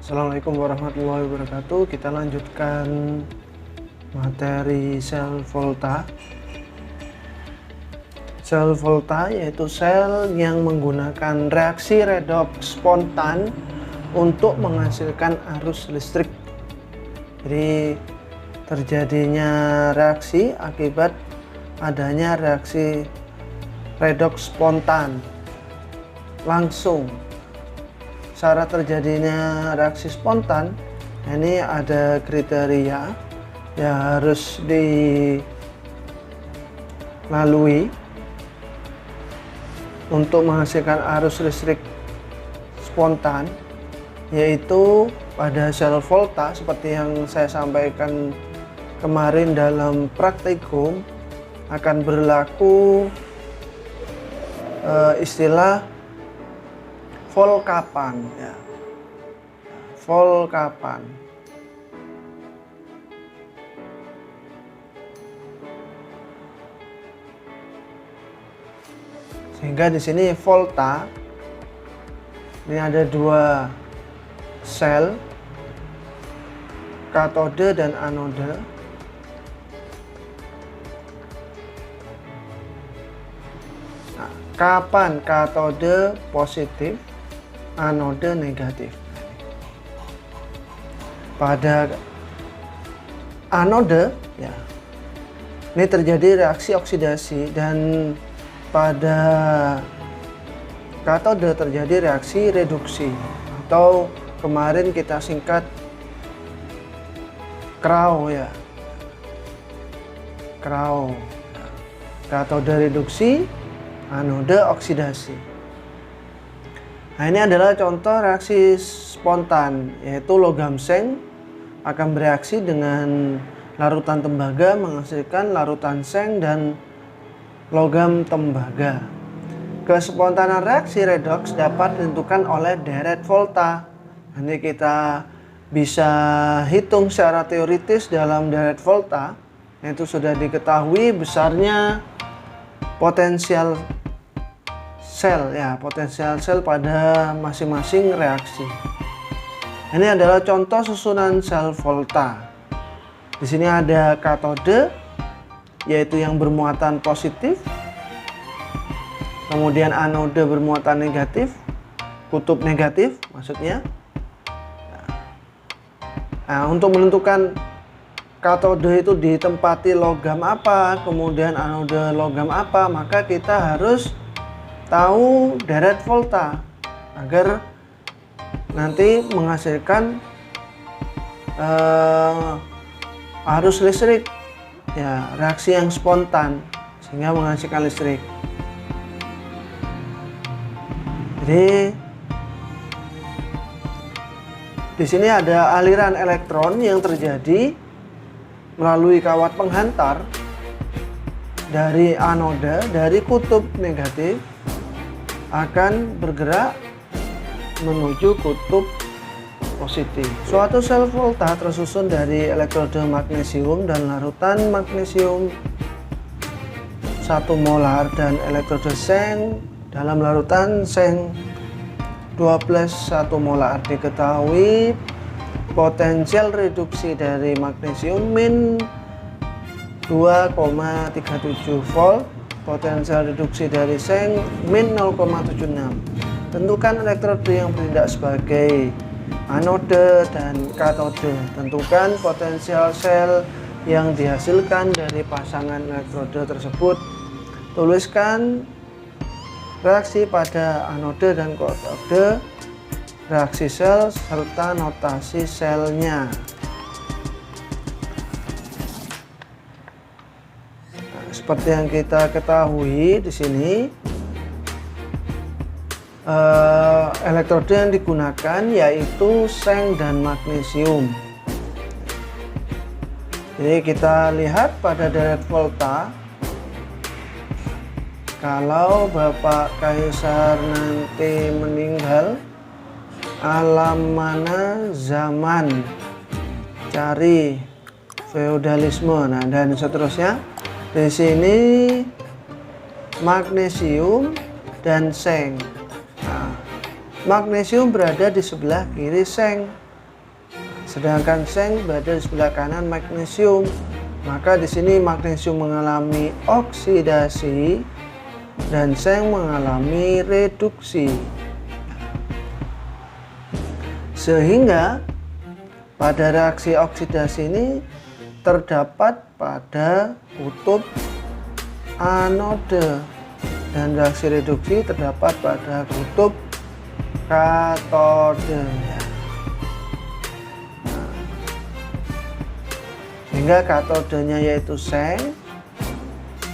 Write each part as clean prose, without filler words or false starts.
Assalamualaikum warahmatullahi wabarakatuh. Kita lanjutkan materi sel volta. Sel volta yaitu sel yang menggunakan reaksi redoks spontan untuk menghasilkan arus listrik. Jadi terjadinya reaksi akibat adanya reaksi redoks spontan langsung. Syarat terjadinya reaksi spontan ini ada kriteria yang harus dilalui untuk menghasilkan arus listrik spontan, yaitu pada sel volta seperti yang saya sampaikan kemarin dalam praktikum akan berlaku istilah volt kapan ya. Volt kapan. Sehingga di sini volta ini ada dua sel, katode dan anode. Nah, kapan katode positif, anode negatif? Pada anode ya, ini terjadi reaksi oksidasi, dan pada katode terjadi reaksi reduksi atau kemarin kita singkat CRAO ya. CRAO. Katode reduksi, anode oksidasi. Nah, ini adalah contoh reaksi spontan, yaitu logam seng akan bereaksi dengan larutan tembaga menghasilkan larutan seng dan logam tembaga. Kespontanan reaksi redoks dapat ditentukan oleh deret volta. Nanti kita bisa hitung secara teoritis dalam deret volta, yaitu sudah diketahui besarnya potensial sel ya, potensial sel pada masing-masing reaksi. Ini adalah contoh susunan sel volta. Di sini ada katode, yaitu yang bermuatan positif, kemudian anode bermuatan negatif, kutub negatif maksudnya. Nah, untuk menentukan katode itu ditempati logam apa, kemudian anode logam apa, maka kita harus tahu deret volta agar nanti menghasilkan arus listrik ya, reaksi yang spontan sehingga menghasilkan listrik. Jadi di sini ada aliran elektron yang terjadi melalui kawat penghantar dari anode, dari kutub negatif akan bergerak menuju kutub positif. Suatu sel volta tersusun dari elektroda magnesium dan larutan magnesium 1 molar dan elektroda seng dalam larutan seng 12 1 molar. Diketahui potensial reduksi dari magnesium min 2,37 volt, potensial reduksi dari seng min 0,76. Tentukan elektroda yang bertindak sebagai anode dan katode. Tentukan potensial sel yang dihasilkan dari pasangan elektroda tersebut. Tuliskan reaksi pada anode dan katode, reaksi sel serta notasi selnya. Nah, seperti yang kita ketahui di sini, elektroda yang digunakan yaitu seng dan magnesium. Jadi kita lihat pada deret volta, kalau Bapak Kaisar nanti meninggal, alam mana zaman, cari feodalisme, nah dan seterusnya. Di sini magnesium dan seng. Nah, magnesium berada di sebelah kiri seng, sedangkan seng berada di sebelah kanan magnesium. Maka di sini magnesium mengalami oksidasi dan seng mengalami reduksi. Sehingga pada reaksi oksidasi ini terdapat pada kutub anode dan reaksi reduksi terdapat pada kutub katode. Sehingga katodenya yaitu seng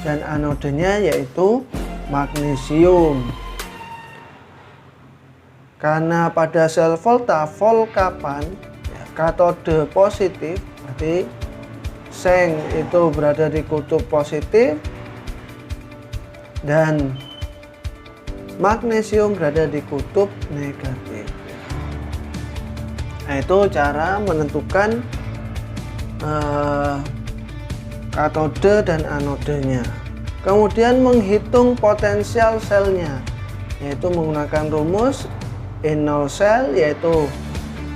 dan anodenya yaitu magnesium. Karena pada sel volta volt kapan katode positif, berarti seng itu berada di kutub positif dan magnesium berada di kutub negatif. Nah, itu cara menentukan katode dan anodenya. Kemudian menghitung potensial selnya, yaitu menggunakan rumus E0 sel, yaitu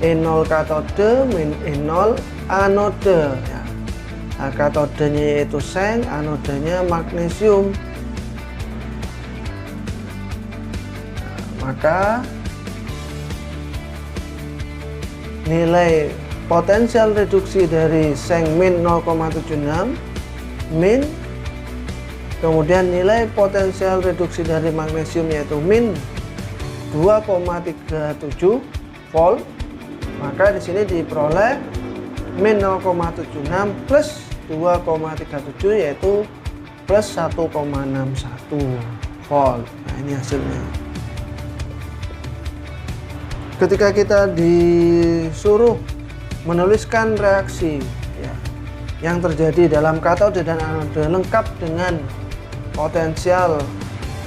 E0 katode min E0 anode. Nah, katodenya yaitu seng, anodenya magnesium. Maka nilai potensial reduksi dari seng min 0,76 min, kemudian nilai potensial reduksi dari magnesium yaitu min 2,37 volt. Maka di sini diperoleh min 0,76 plus 2,37 yaitu plus 1,61 volt. Nah, ini hasilnya. Ketika kita disuruh menuliskan reaksi yang terjadi dalam katode dan anode lengkap dengan potensial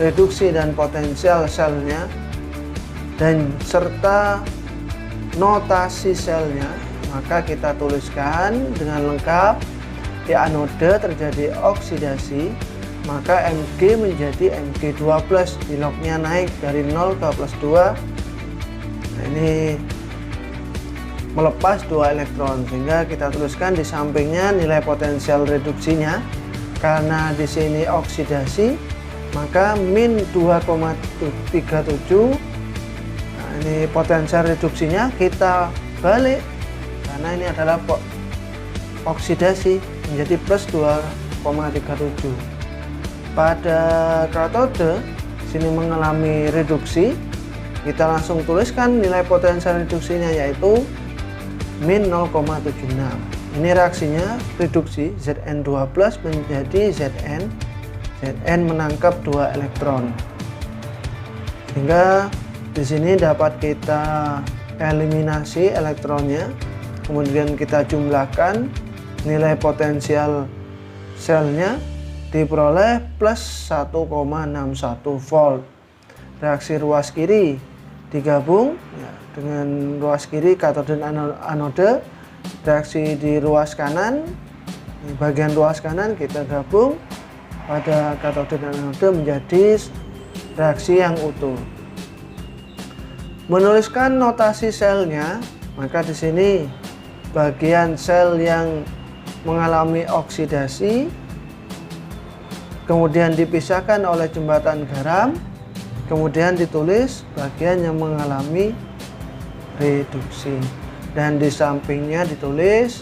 reduksi dan potensial selnya dan serta notasi selnya, maka kita tuliskan dengan lengkap. Di anode terjadi oksidasi, maka Mg menjadi Mg2+, di lognya naik dari 0 ke +2. Nah, ini melepas 2 elektron, sehingga kita tuliskan di sampingnya nilai potensial reduksinya. Karena di sini oksidasi, maka min 2,37. Nah, ini potensial reduksinya kita balik, karena ini adalah oksidasi, menjadi plus 2,37. Pada katode sini mengalami reduksi, kita langsung tuliskan nilai potensial reduksinya yaitu min 0,76. Ini reaksinya reduksi Zn2+ menjadi Zn. Zn menangkap 2 elektron. Sehingga di sini dapat kita eliminasi elektronnya. Kemudian kita jumlahkan nilai potensial selnya, diperoleh plus 1,61 volt. Reaksi ruas kiri digabung dengan ruas kiri katode dan anode. Reaksi di ruas kanan, di bagian ruas kanan kita gabung pada katode dan anode menjadi reaksi yang utuh. Menuliskan notasi selnya, maka di sini bagian sel yang mengalami oksidasi kemudian dipisahkan oleh jembatan garam, kemudian ditulis bagian yang mengalami reduksi, dan di sampingnya ditulis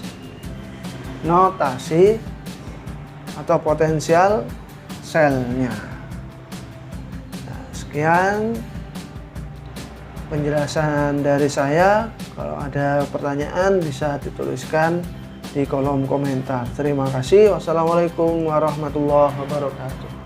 notasi atau potensial selnya. Nah, sekian penjelasan dari saya. Kalau ada pertanyaan bisa dituliskan di kolom komentar. Terima kasih. Wassalamualaikum warahmatullahi wabarakatuh.